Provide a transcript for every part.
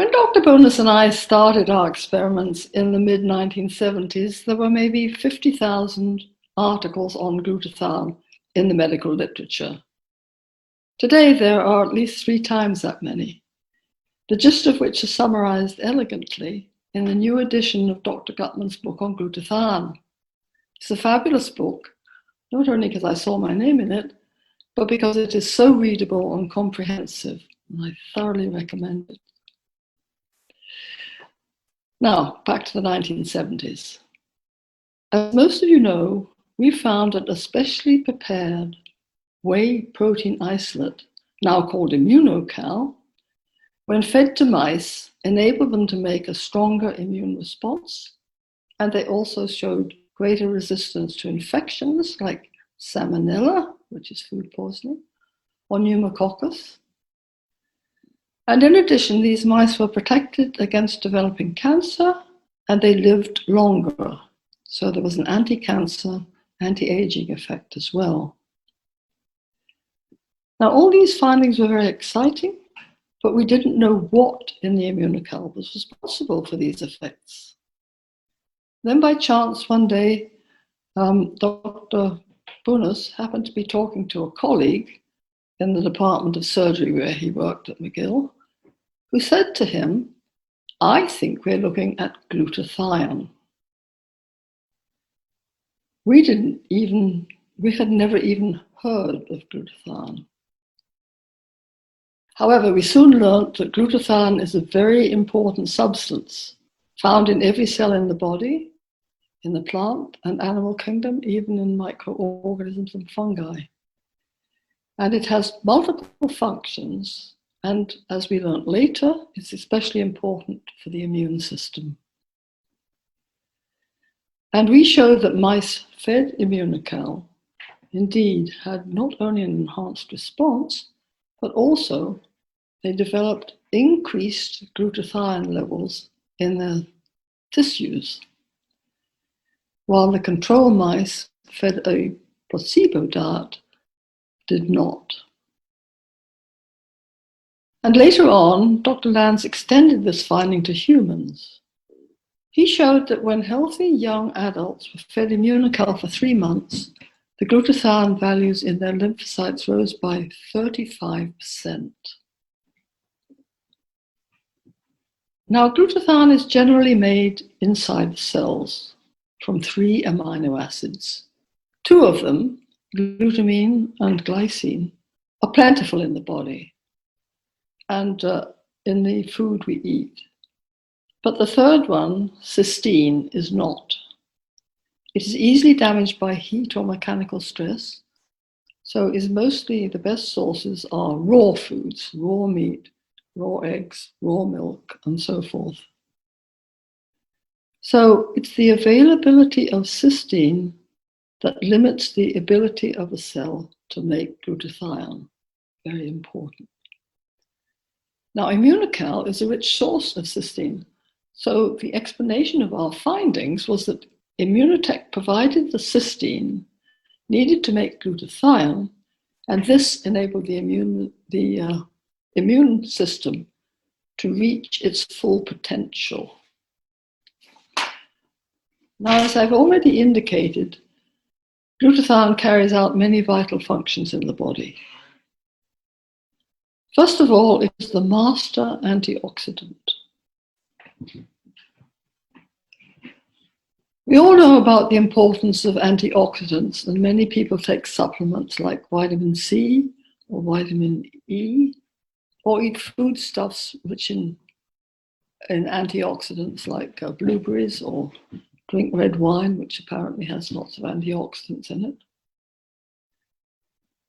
When Dr. Bonus and I started our experiments in the mid-1970s, there were maybe 50,000 articles on glutathione in the medical literature. Today, there are at least 3 times that many, the gist of which is summarized elegantly in the new edition of Dr. Gutman's book on glutathione. It's a fabulous book, not only because I saw my name in it, but because it is so readable and comprehensive, and I thoroughly recommend it. Now, back to the 1970s. As most of you know, we found that a specially prepared whey protein isolate, now called Immunocal, when fed to mice, enabled them to make a stronger immune response, and they also showed greater resistance to infections like Salmonella, which is food poisoning, or pneumococcus. And in addition, these mice were protected against developing cancer, and they lived longer. So there was an anti-cancer, anti-aging effect as well. Now, all these findings were very exciting, but we didn't know what in the Immunocal was responsible for these effects. Then by chance, one day, Dr. Bonus happened to be talking to a colleague in the Department of Surgery where he worked at McGill, who said to him, "I think we're looking at glutathione." We had never even heard of glutathione. However, we soon learned that glutathione is a very important substance found in every cell in the body, in the plant and animal kingdom, even in microorganisms and fungi. And it has multiple functions, and as we learned later, it's especially important for the immune system. And we showed that mice fed Immunocal indeed had not only an enhanced response, but also they developed increased glutathione levels in their tissues, while the control mice fed a placebo diet did not. And later on, Dr. Lanz extended this finding to humans. He showed that when healthy young adults were fed Immunocal for 3 months, the glutathione values in their lymphocytes rose by 35%. Now, glutathione is generally made inside the cells from 3 amino acids. 2 of them, glutamine and glycine, are plentiful in the body and in the food we eat. But the third one, cysteine, is not. It is easily damaged by heat or mechanical stress, so is mostly the best sources are raw foods, raw meat, raw eggs, raw milk, and so forth. So it's the availability of cysteine that limits the ability of a cell to make glutathione. Very important. Now, Immunocal is a rich source of cysteine. So the explanation of our findings was that Immunotech provided the cysteine needed to make glutathione, and this enabled the immune system to reach its full potential. Now, as I've already indicated, glutathione carries out many vital functions in the body. First of all, it is the master antioxidant. We all know about the importance of antioxidants, and many people take supplements like vitamin C or vitamin E, or eat foodstuffs rich in antioxidants like blueberries, or drink red wine, which apparently has lots of antioxidants in it.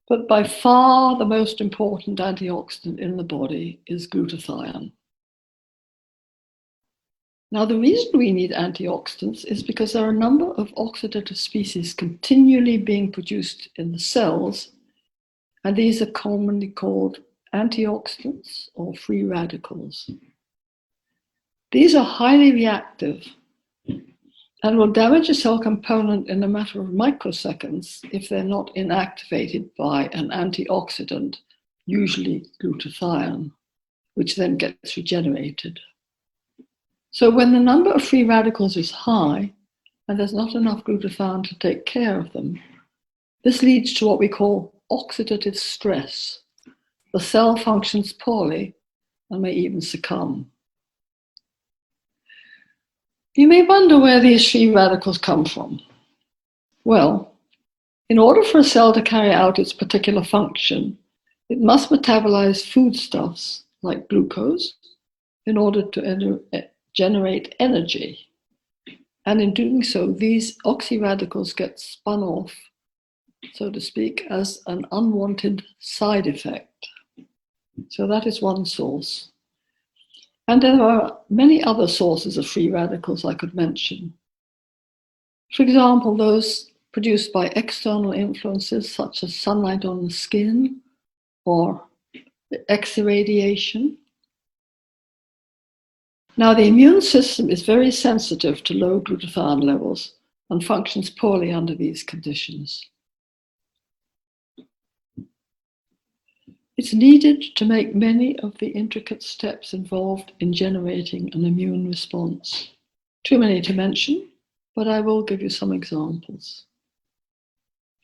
But by far the most important antioxidant in the body is glutathione. Now, the reason we need antioxidants is because there are a number of oxidative species continually being produced in the cells, and these are commonly called antioxidants or free radicals. These are highly reactive and will damage a cell component in a matter of microseconds if they're not inactivated by an antioxidant, usually glutathione. which then gets regenerated. So when the number of free radicals is high and there's not enough glutathione to take care of them, this leads to what we call oxidative stress. The cell functions poorly and may even succumb. You may wonder where these free radicals come from. Well, in order for a cell to carry out its particular function, it must metabolize foodstuffs like glucose in order to generate energy. And in doing so, these oxyradicals get spun off, so to speak, as an unwanted side effect. So that is one source. And there are many other sources of free radicals I could mention. For example, those produced by external influences such as sunlight on the skin or X-irradiation. Now, the immune system is very sensitive to low glutathione levels and functions poorly under these conditions. It's needed to make many of the intricate steps involved in generating an immune response. Too many to mention, but I will give you some examples.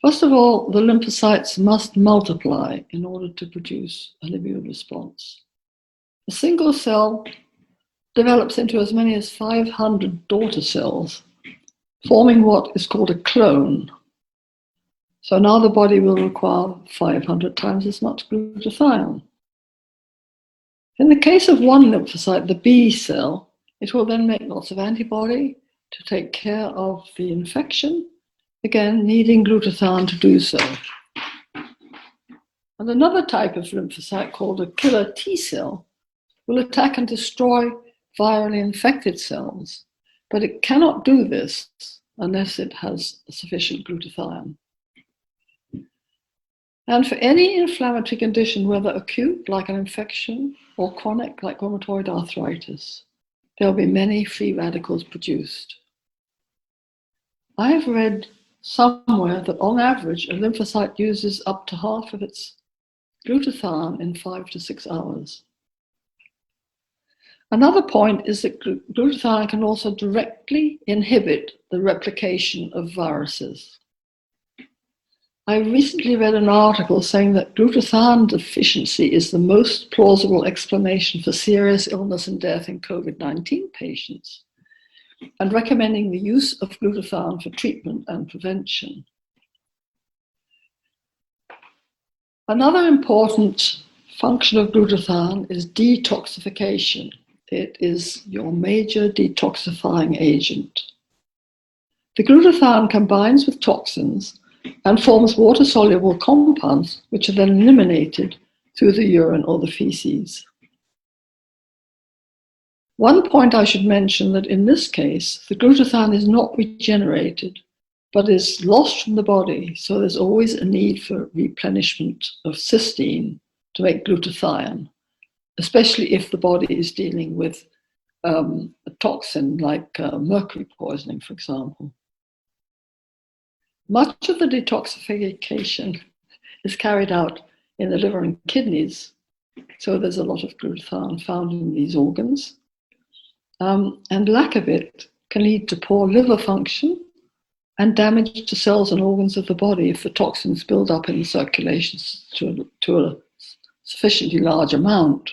First of all, the lymphocytes must multiply in order to produce an immune response. A single cell develops into as many as 500 daughter cells, forming what is called a clone. So now the body will require 500 times as much glutathione. In the case of one lymphocyte, the B cell, it will then make lots of antibody to take care of the infection, again needing glutathione to do so. And another type of lymphocyte called a killer T cell will attack and destroy virally infected cells, but it cannot do this unless it has sufficient glutathione. And for any inflammatory condition, whether acute, like an infection, or chronic, like rheumatoid arthritis, there will be many free radicals produced. I have read somewhere that on average, a lymphocyte uses up to half of its glutathione in 5 to 6 hours. Another point is that glutathione can also directly inhibit the replication of viruses. I recently read an article saying that glutathione deficiency is the most plausible explanation for serious illness and death in COVID-19 patients, and recommending the use of glutathione for treatment and prevention. Another important function of glutathione is detoxification. It is your major detoxifying agent. The glutathione combines with toxins and forms water-soluble compounds, which are then eliminated through the urine or the feces. One point I should mention that in this case, the glutathione is not regenerated, but is lost from the body, so there's always a need for replenishment of cysteine to make glutathione, especially if the body is dealing with a toxin like mercury poisoning, for example. Much of the detoxification is carried out in the liver and kidneys, so there's a lot of glutathione found in these organs. And lack of it can lead to poor liver function and damage to cells and organs of the body if the toxins build up in the circulation to a sufficiently large amount.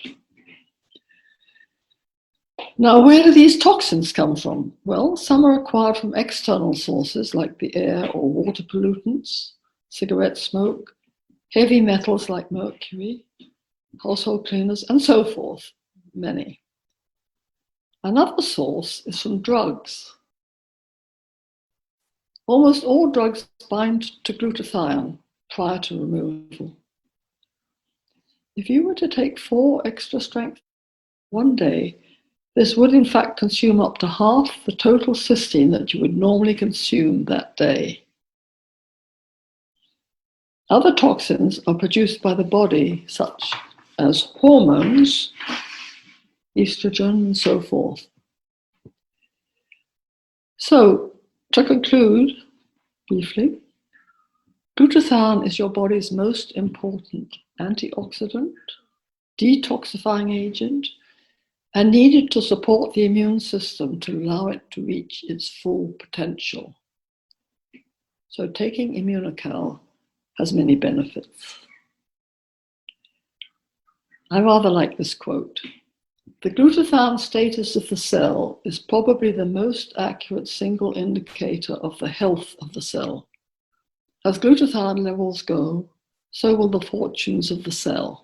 Now, where do these toxins come from? Well, some are acquired from external sources like the air or water pollutants, cigarette smoke, heavy metals like mercury, household cleaners, and so forth, many. Another source is from drugs. Almost all drugs bind to glutathione prior to removal. If you were to take 4 extra strength one day, this would in fact consume up to half the total cysteine that you would normally consume that day. Other toxins are produced by the body, such as hormones, estrogen, and so forth. So, to conclude briefly, glutathione is your body's most important antioxidant, detoxifying agent, and needed to support the immune system to allow it to reach its full potential. So taking Immunocal has many benefits. I rather like this quote. The glutathione status of the cell is probably the most accurate single indicator of the health of the cell. As glutathione levels go, so will the fortunes of the cell.